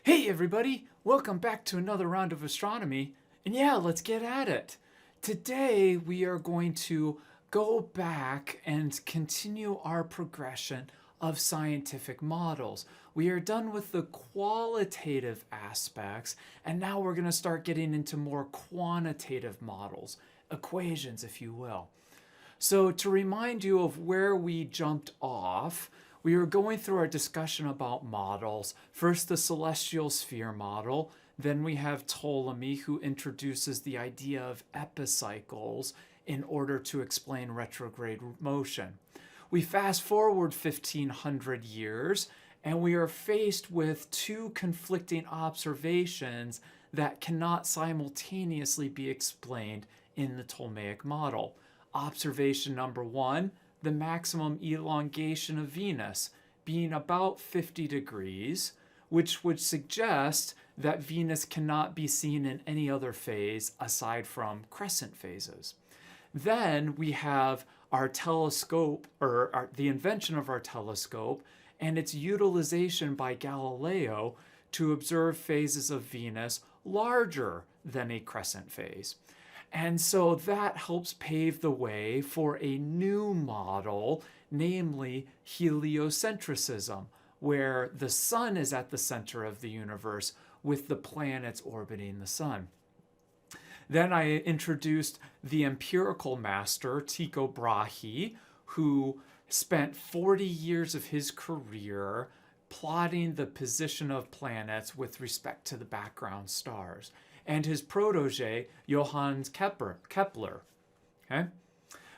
Hey everybody, welcome back to another round of astronomy. And yeah, let's get at it. Today we are going to go back and continue our progression of scientific models. We are done with the qualitative aspects, and now we're going to start getting into more quantitative models, equations if you will. So to remind you of where we jumped off, we were going through our discussion about models. First, the celestial sphere model. Then we have Ptolemy, who introduces the idea of epicycles in order to explain retrograde motion. We fast forward 1500 years, and we are faced with two conflicting observations that cannot simultaneously be explained in the Ptolemaic model. Observation number one, the maximum elongation of Venus being about 50 degrees, which would suggest that Venus cannot be seen in any other phase aside from crescent phases. Then we have our telescope, or the invention of our telescope, and its utilization by Galileo to observe phases of Venus larger than a crescent phase. And so that helps pave the way for a new model, namely heliocentrism, where the sun is at the center of the universe with the planets orbiting the sun. Then I introduced the empirical master, Tycho Brahe, who spent 40 years of his career plotting the position of planets with respect to the background stars, and his protege, Johannes Kepler. Okay?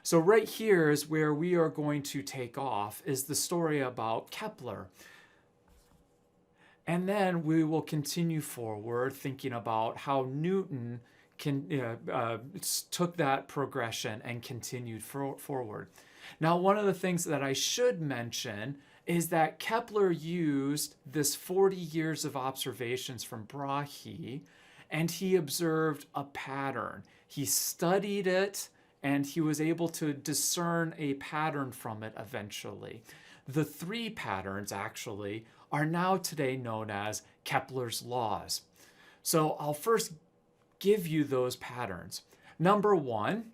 So right here is where we are going to take off, is the story about Kepler. And then we will continue forward thinking about how Newton took that progression and continued forward. Now, one of the things that I should mention is that Kepler used this 40 years of observations from Brahe, and he observed a pattern. He studied it, and he was able to discern a pattern from it eventually. The three patterns, actually, are now today known as Kepler's laws. So I'll first give you those patterns. Number one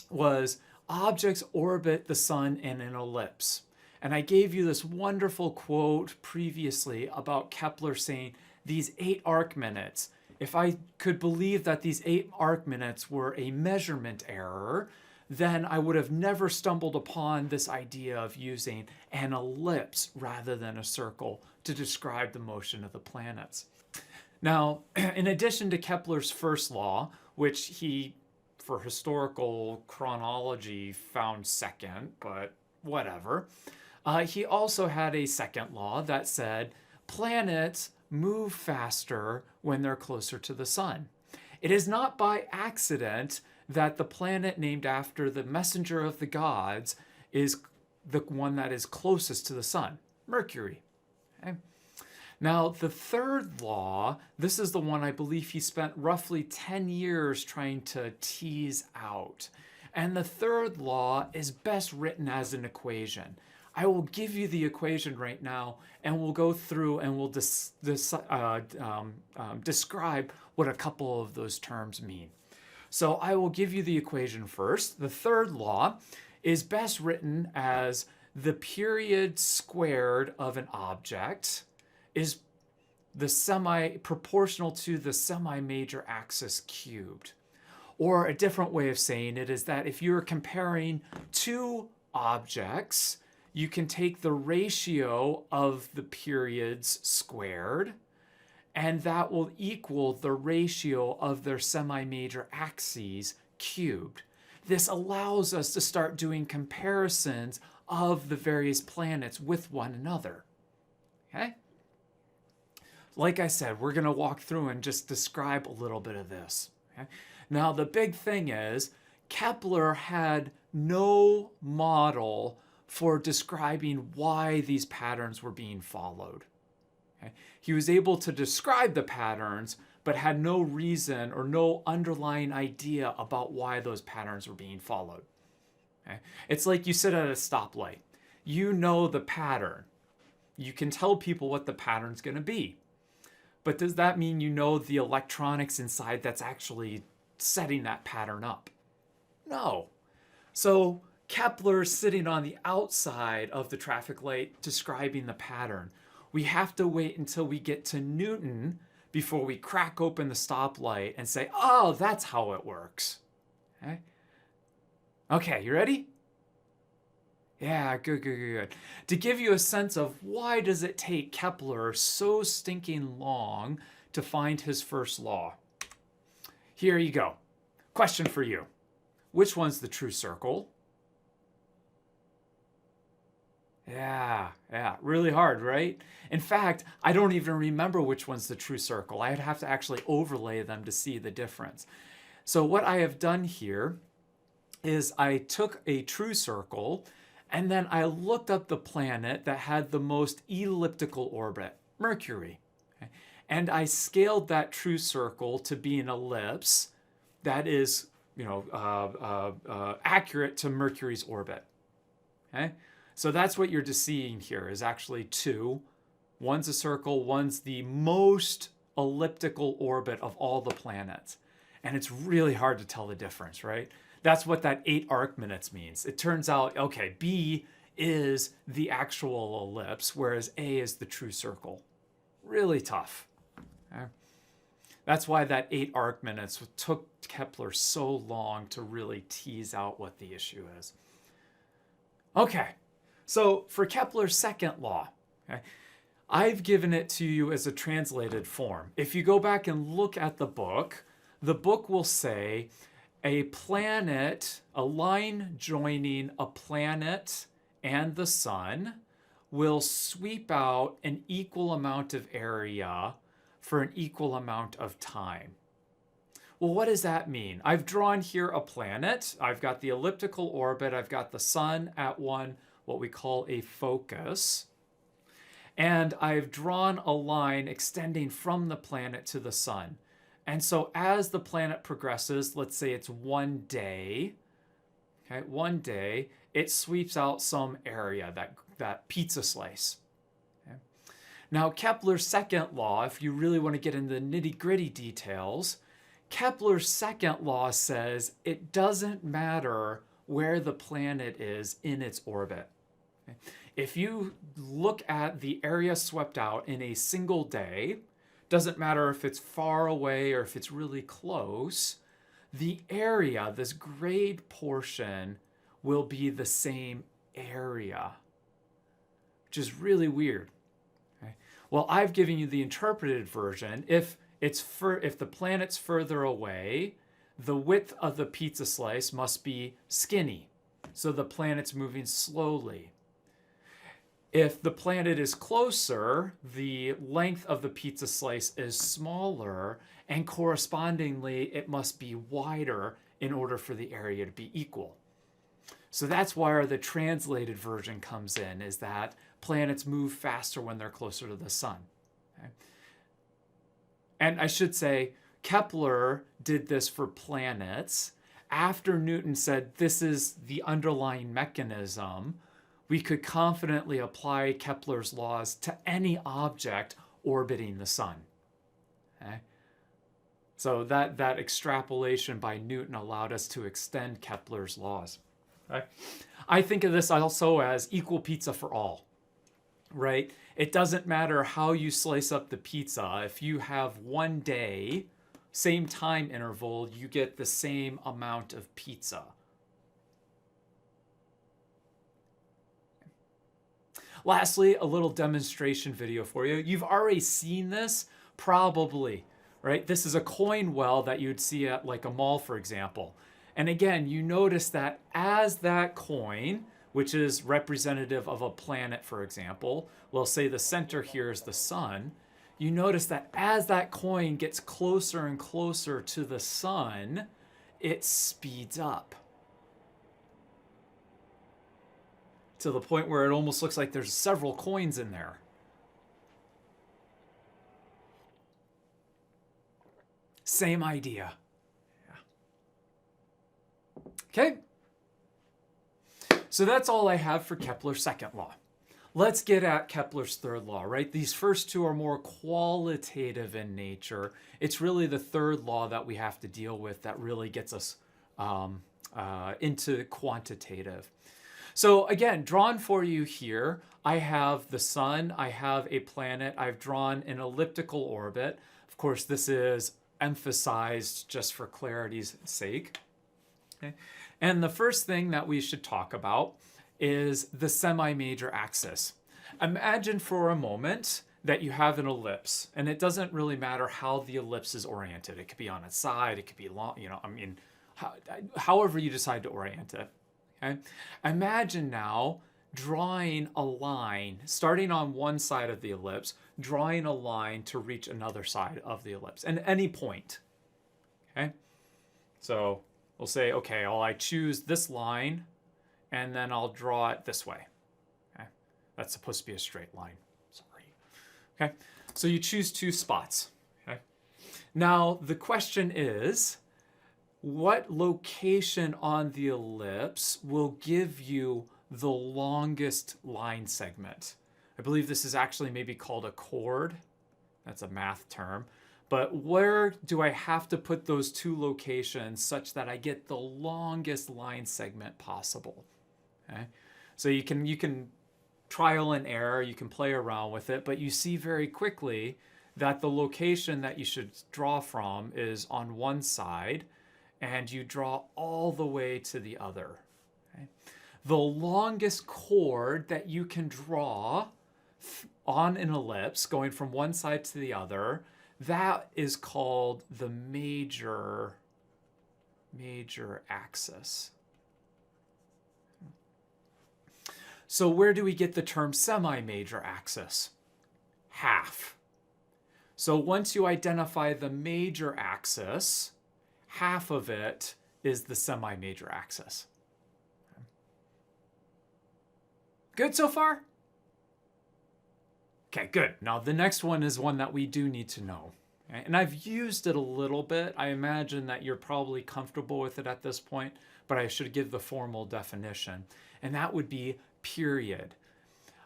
was objects orbit the sun in an ellipse. And I gave you this wonderful quote previously about Kepler saying these 8 arc minutes. If I could believe that these 8 arc minutes were a measurement error, then I would have never stumbled upon this idea of using an ellipse rather than a circle to describe the motion of the planets. Now, in addition to Kepler's first law, which he, for historical chronology, found second, but whatever, he also had a second law that said planets move faster when they're closer to the sun. It is not by accident that the planet named after the messenger of the gods is the one that is closest to the sun, Mercury. Okay? Now, the third law, this is the one I believe he spent roughly 10 years trying to tease out. And the third law is best written as an equation. I will give you the equation right now, and we'll go through and we'll describe what a couple of those terms mean. So I will give you the equation first. The third law is best written as the period squared of an object is the proportional to the semi-major axis cubed. Or a different way of saying it is that if you're comparing two objects, you can take the ratio of the periods squared, and that will equal the ratio of their semi-major axes cubed. This allows us to start doing comparisons of the various planets with one another. Okay? Like I said, we're going to walk through and just describe a little bit of this. Okay? Now, the big thing is Kepler had no model for describing why these patterns were being followed. Okay? He was able to describe the patterns, but had no reason or no underlying idea about why those patterns were being followed. Okay? It's like you sit at a stoplight. You know the pattern. You can tell people what the pattern's going to be. But does that mean you know the electronics inside that's actually setting that pattern up? No. So Kepler's sitting on the outside of the traffic light describing the pattern. We have to wait until we get to Newton before we crack open the stoplight and say, oh, that's how it works. Okay, you ready? Yeah, good. To give you a sense of why does it take Kepler so stinking long to find his first law? Here you go. Question for you. Which one's the true circle? Yeah, really hard, right? In fact, I don't even remember which one's the true circle. I'd have to actually overlay them to see the difference. So what I have done here is I took a true circle and then I looked up the planet that had the most elliptical orbit, Mercury. Okay? And I scaled that true circle to be an ellipse that is, accurate to Mercury's orbit. Okay? So that's what you're just seeing here is actually two. One's a circle, one's the most elliptical orbit of all the planets. And it's really hard to tell the difference, right? That's what that 8 arc minutes means. It turns out, okay, B is the actual ellipse, whereas A is the true circle. Really tough. Okay? That's why that 8 arc minutes took Kepler so long to really tease out what the issue is. Okay, so for Kepler's second law, okay, I've given it to you as a translated form. If you go back and look at the book will say a planet, a line joining a planet and the sun will sweep out an equal amount of area for an equal amount of time. Well, what does that mean? I've drawn here a planet. I've got the elliptical orbit. I've got the sun at what we call a focus. And I've drawn a line extending from the planet to the sun. And so as the planet progresses, let's say it's 1 day, okay, 1 day, it sweeps out some area, that pizza slice. Okay? Now, Kepler's second law, if you really want to get into the nitty-gritty details, Kepler's second law says it doesn't matter where the planet is in its orbit. Okay? If you look at the area swept out in a single day, doesn't matter if it's far away or if it's really close, the area, this grayed portion, will be the same area, which is really weird. Okay? Well, I've given you the interpreted version. If the planet's further away, the width of the pizza slice must be skinny, so the planet's moving slowly. If the planet is closer, the length of the pizza slice is smaller, and correspondingly, it must be wider in order for the area to be equal. So that's where the translated version comes in, is that planets move faster when they're closer to the sun. Okay? And I should say, Kepler did this for planets. After Newton said this is the underlying mechanism, we could confidently apply Kepler's laws to any object orbiting the sun. Okay? So that extrapolation by Newton allowed us to extend Kepler's laws. Okay? I think of this also as equal pizza for all, right? It doesn't matter how you slice up the pizza. If you have 1 day, same time interval, you get the same amount of pizza. Lastly, a little demonstration video for you. You've already seen this, probably, right? This is a coin well that you'd see at like a mall, for example. And again, you notice that as that coin, which is representative of a planet, for example, we'll say the center here is the sun, you notice that as that coin gets closer and closer to the sun, it speeds up. To the point where it almost looks like there's several coins in there. Same idea. Yeah. Okay. So that's all I have for Kepler's second law. let's get at Kepler's third law, right? These first two are more qualitative in nature. It's really the third law that we have to deal with that really gets us into quantitative. So again, drawn for you here, I have the sun, I have a planet, I've drawn an elliptical orbit. Of course, this is emphasized just for clarity's sake. Okay. And the first thing that we should talk about is the semi-major axis. Imagine for a moment that you have an ellipse, and it doesn't really matter how the ellipse is oriented. It could be on its side, it could be long, however you decide to orient it. Okay? Imagine now drawing a line, starting on one side of the ellipse, drawing a line to reach another side of the ellipse, and any point. Okay? So we'll say, okay, I choose this line, and then I'll draw it this way. Okay? That's supposed to be a straight line. Sorry. Okay? So you choose two spots. Okay? Now, the question is, what location on the ellipse will give you the longest line segment? I believe this is actually maybe called a chord. That's a math term. But where do I have to put those two locations such that I get the longest line segment possible? Okay? So you can trial and error, you can play around with it, but you see very quickly that the location that you should draw from is on one side, and you draw all the way to the other. Okay? The longest chord that you can draw on an ellipse going from one side to the other, that is called the major axis. So where do we get the term semi-major axis? Half. So once you identify the major axis, half of it is the semi-major axis. Good so far? Okay, good. Now the next one is one that we do need to know. Okay? And I've used it a little bit. I imagine that you're probably comfortable with it at this point, but I should give the formal definition. And that would be period.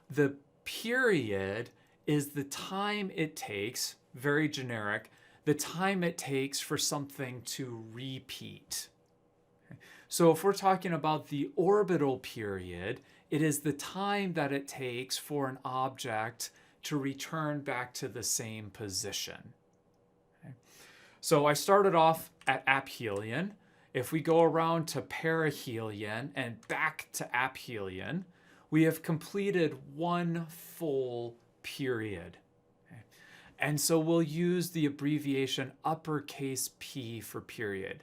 The period is the time it takes, very generic, the time it takes for something to repeat. Okay? So if we're talking about the orbital period, it is the time that it takes for an object to return back to the same position. Okay? So I started off at aphelion. If we go around to perihelion and back to aphelion, we have completed one full period. Okay? And so we'll use the abbreviation uppercase P for period.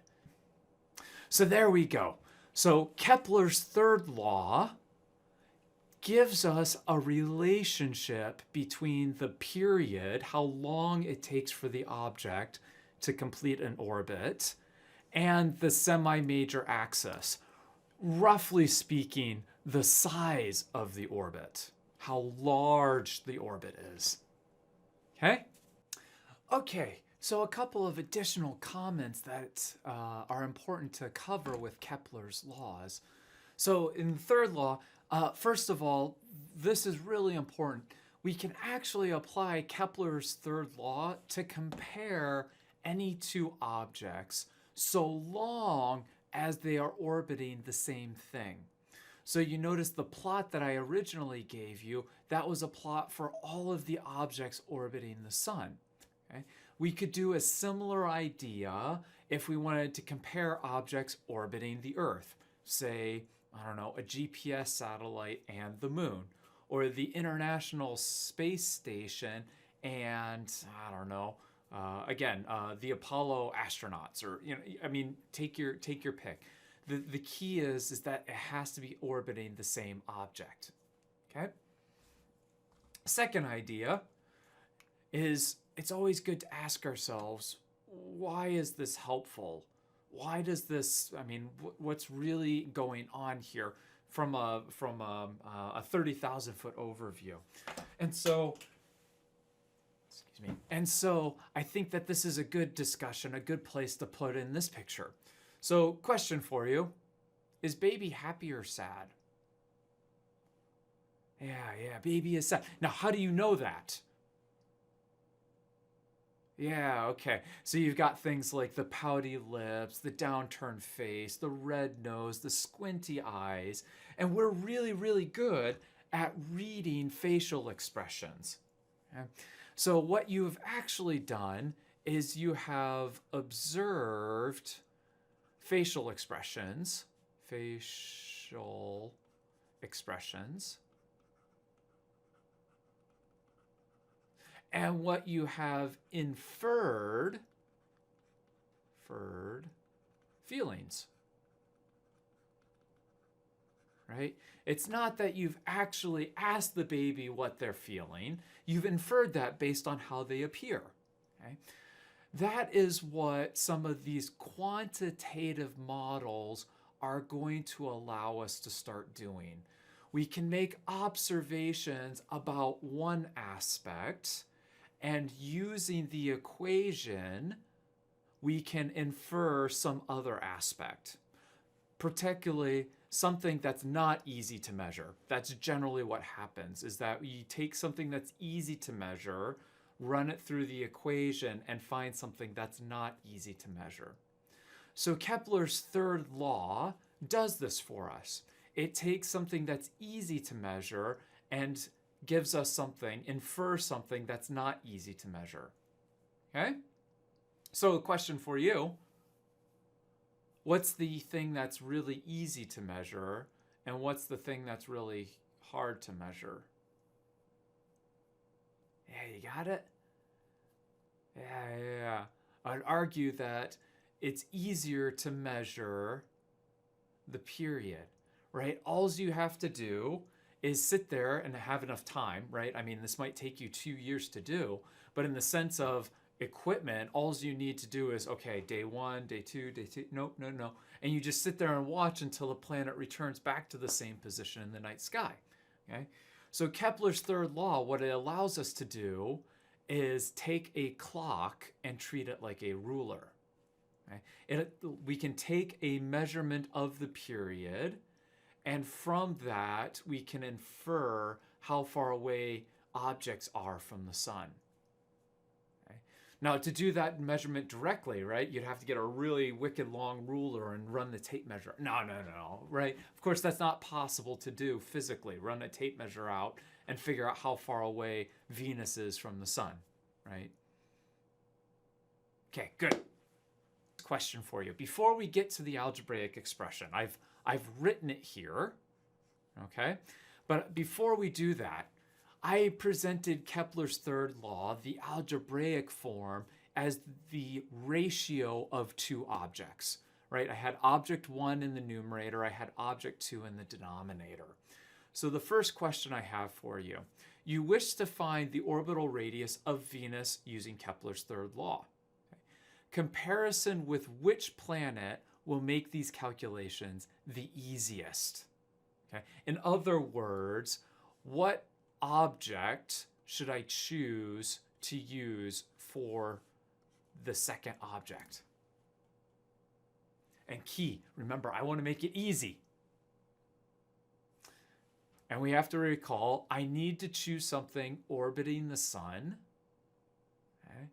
So there we go. So Kepler's third law gives us a relationship between the period, how long it takes for the object to complete an orbit, and the semi-major axis. Roughly speaking, the size of the orbit, how large the orbit is. Okay? Okay, so a couple of additional comments that are important to cover with Kepler's laws. So in the third law, first of all, this is really important. We can actually apply Kepler's third law to compare any two objects so long as they are orbiting the same thing. So you notice the plot that I originally gave you, that was a plot for all of the objects orbiting the sun. Okay? We could do a similar idea if we wanted to compare objects orbiting the Earth. Say, I don't know, a GPS satellite and the moon, or the International Space Station and, I don't know, the Apollo astronauts, or, take your pick. The key is that it has to be orbiting the same object. Okay? Second idea is it's always good to ask ourselves, why is this helpful? Why does this, what's really going on here from a 30,000 foot overview? And so I think that this is a good discussion, a good place to put in this picture. So question for you, is baby happy or sad? Yeah, baby is sad. Now, how do you know that? Yeah, okay. So you've got things like the pouty lips, the downturned face, the red nose, the squinty eyes, and we're really, really good at reading facial expressions. Okay? So what you've actually done is you have observed facial expressions, facial expressions, and what you have inferred feelings, right? It's not that you've actually asked the baby what they're feeling. You've inferred that based on how they appear, okay? That is what some of these quantitative models are going to allow us to start doing. We can make observations about one aspect, and using the equation, we can infer some other aspect, particularly something that's not easy to measure. That's generally what happens, is that you take something that's easy to measure, run it through the equation, and find something that's not easy to measure. So Kepler's third law does this for us. It takes something that's easy to measure and gives us something, infers something that's not easy to measure. Okay? So a question for you. What's the thing that's really easy to measure, and what's the thing that's really hard to measure? Yeah, you got it? Yeah. I'd argue that it's easier to measure the period, right? All you have to do is sit there and have enough time, right? I mean, this might take you 2 years to do, but in the sense of equipment, all you need to do is, okay, day 1, day 2, day 2, no. And you just sit there and watch until the planet returns back to the same position in the night sky, okay? So Kepler's third law, what it allows us to do is take a clock and treat it like a ruler. Okay? We can take a measurement of the period, and from that, we can infer how far away objects are from the sun. Okay? Now, to do that measurement directly, right, you'd have to get a really wicked long ruler and run the tape measure. No, right? Of course, that's not possible to do physically. Run a tape measure out and figure out how far away Venus is from the sun, right? Okay, good. Question for you. Before we get to the algebraic expression, I've written it here, okay? But before we do that, I presented Kepler's third law, the algebraic form, as the ratio of two objects, right? I had object 1 in the numerator, I had object 2 in the denominator. So the first question I have for you, you wish to find the orbital radius of Venus using Kepler's third law. Okay. Comparison with which planet will make these calculations the easiest? Okay. In other words, what object should I choose to use for the second object? And key, remember, I want to make it easy. And we have to recall, I need to choose something orbiting the sun. Okay.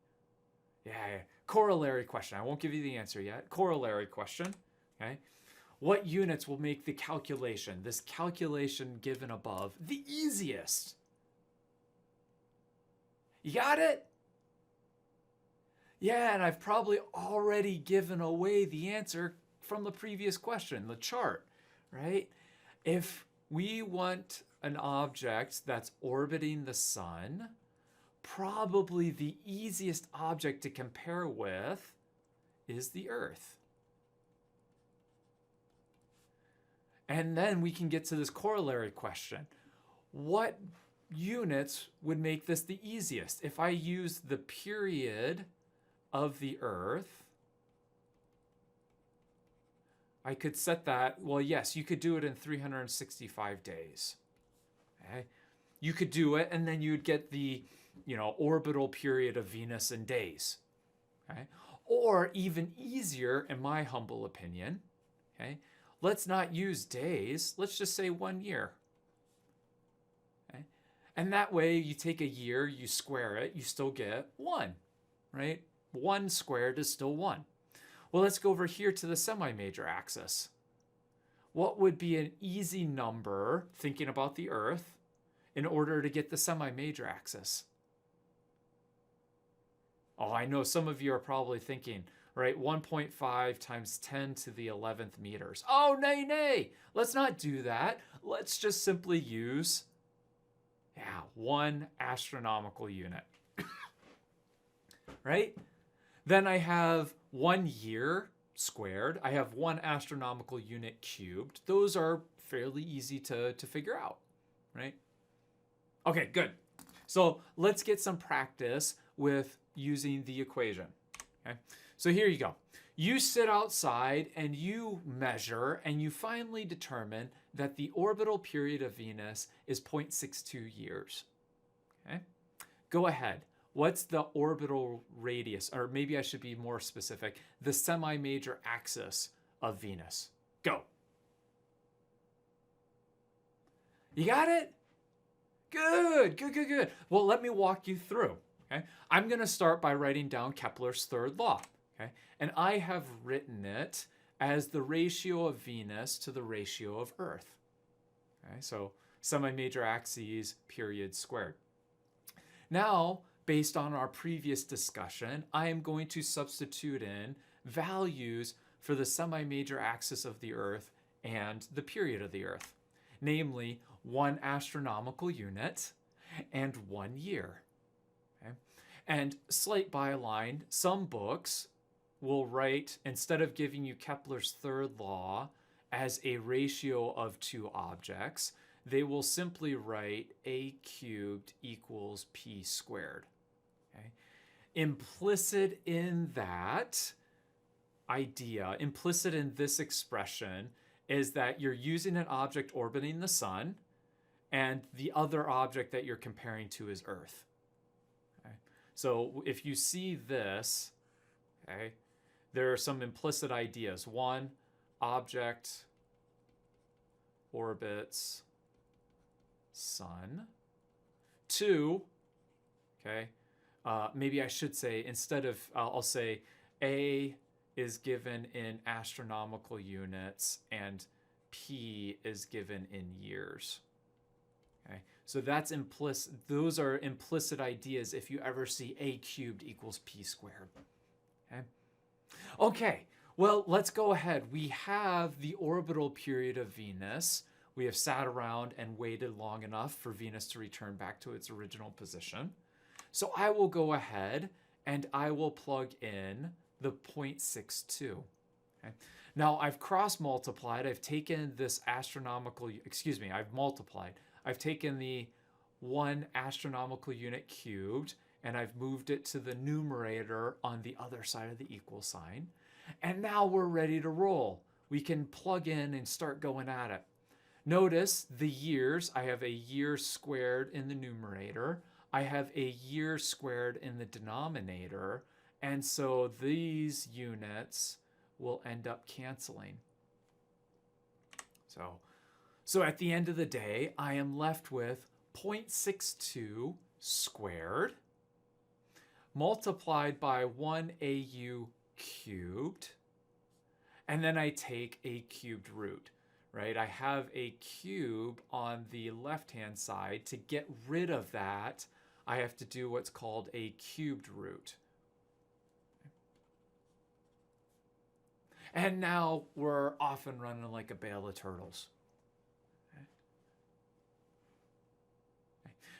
Yeah. Corollary question. I won't give you the answer yet. Corollary question. Okay. What units will make the calculation, this calculation given above, the easiest? You got it? Yeah, and I've probably already given away the answer from the previous question, the chart, right? If we want an object that's orbiting the sun, probably the easiest object to compare with is the Earth. And then we can get to this corollary question. What units would make this the easiest? If I use the period of the Earth, I could set that, well, yes, you could do it in 365 days. Okay? You could do it, and then you'd get the, orbital period of Venus in days. Okay? Or even easier, in my humble opinion, okay? Let's not use days. Let's just say 1 year. And that way you take a year, you square it, you still get 1, right? 1 squared is still 1. Well, let's go over here to the semi-major axis. What would be an easy number, thinking about the Earth, in order to get the semi-major axis? Oh, I know some of you are probably thinking, right, 1.5 times 10 to the 11th meters. Oh, nay, nay, let's not do that. Let's just simply use, 1 astronomical unit, right? Then I have 1 year squared. I have 1 astronomical unit cubed. Those are fairly easy to figure out, right? Okay, good. So let's get some practice with using the equation. Okay, so here you go. You sit outside and you measure and you finally determine that the orbital period of Venus is 0.62 years. Okay, go ahead. What's the orbital radius? Or maybe I should be more specific, the semi-major axis of Venus. Go. You got it? Good, good, good, good. Well, let me walk you through. Okay, I'm going to start by writing down Kepler's third law. Okay, and I have written it as the ratio of Venus to the ratio of Earth. Okay, so semi-major axes, period squared. Now, based on our previous discussion, I am going to substitute in values for the semi-major axis of the Earth and the period of the Earth, namely 1 astronomical unit and 1 year. Okay? And slight byline, some books will write, instead of giving you Kepler's third law as a ratio of 2 objects, they will simply write a cubed equals p squared. Okay? Implicit in that idea, implicit in this expression, is that you're using an object orbiting the sun, and the other object that you're comparing to is Earth. Okay? So if you see this, okay, there are some implicit ideas. 1, object orbits sun. 2, okay, maybe I should say, instead of, I'll say A is given in astronomical units and P is given in years. Okay, so that's implicit. Those are implicit ideas if you ever see a cubed equals p squared. Okay. Okay, well, let's go ahead. We have the orbital period of Venus. We have sat around and waited long enough for Venus to return back to its original position. So I will go ahead and I will plug in the 0.62. Okay. Now I've cross multiplied. I've taken this astronomical, I've multiplied. I've taken the 1 astronomical unit cubed and I've moved it to the numerator on the other side of the equal sign. And now we're ready to roll. We can plug in and start going at it. Notice the years. I have a year squared in the numerator. I have a year squared in the denominator. And so these units will end up canceling. So at the end of the day, I am left with 0.62 squared multiplied by 1 AU cubed. And then I take a cubed root, right? I have a cube on the left-hand side. To get rid of that, I have to do what's called a cubed root. And now we're off and running like a bale of turtles.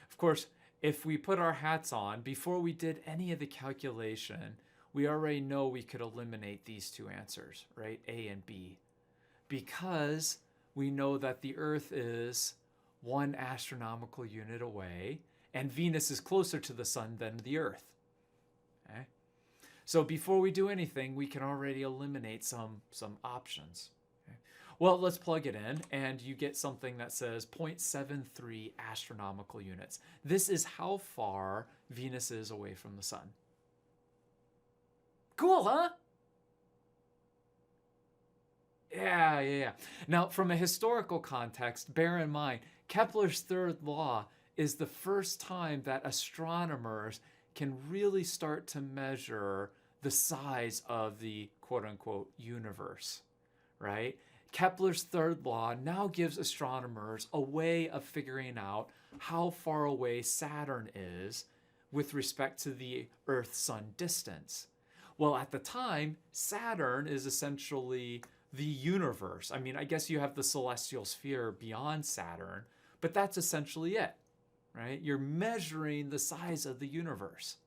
Of course, if we put our hats on, before we did any of the calculation, we already know we could eliminate these 2 answers, right? A and B. Because we know that the Earth is 1 astronomical unit away, and Venus is closer to the sun than the Earth. Okay? So before we do anything, we can already eliminate some options. Okay? Well, let's plug it in, and you get something that says 0.73 astronomical units. This is how far Venus is away from the sun. Cool, huh? Yeah. Now, from a historical context, bear in mind, Kepler's third law is the first time that astronomers can really start to measure the size of the quote-unquote universe, right? Kepler's third law now gives astronomers a way of figuring out how far away Saturn is with respect to the Earth-Sun distance. Well, at the time, Saturn is essentially the universe. I mean, I guess you have the celestial sphere beyond Saturn, but that's essentially it, right? You're measuring the size of the universe.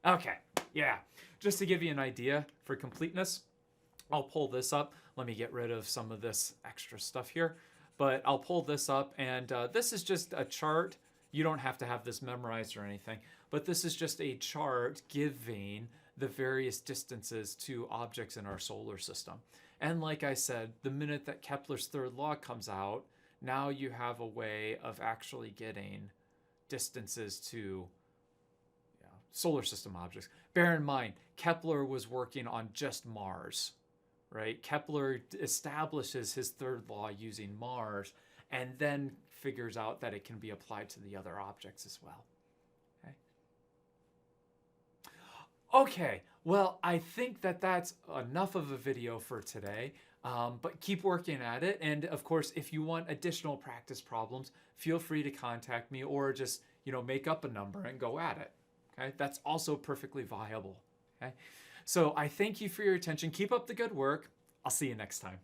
Okay, yeah. Just to give you an idea for completeness, I'll pull this up. Let me get rid of some of this extra stuff here. But I'll pull this up, and this is just a chart. You don't have to have this memorized or anything, but this is just a chart giving the various distances to objects in our solar system. And like I said, the minute that Kepler's third law comes out, now you have a way of actually getting distances to solar system objects. Bear in mind, Kepler was working on just Mars, right? Kepler establishes his third law using Mars and then figures out that it can be applied to the other objects as well. Okay, well, I think that that's enough of a video for today, but keep working at it. And of course, if you want additional practice problems, feel free to contact me or just, make up a number and go at it. Okay, that's also perfectly viable. Okay, so I thank you for your attention. Keep up the good work. I'll see you next time.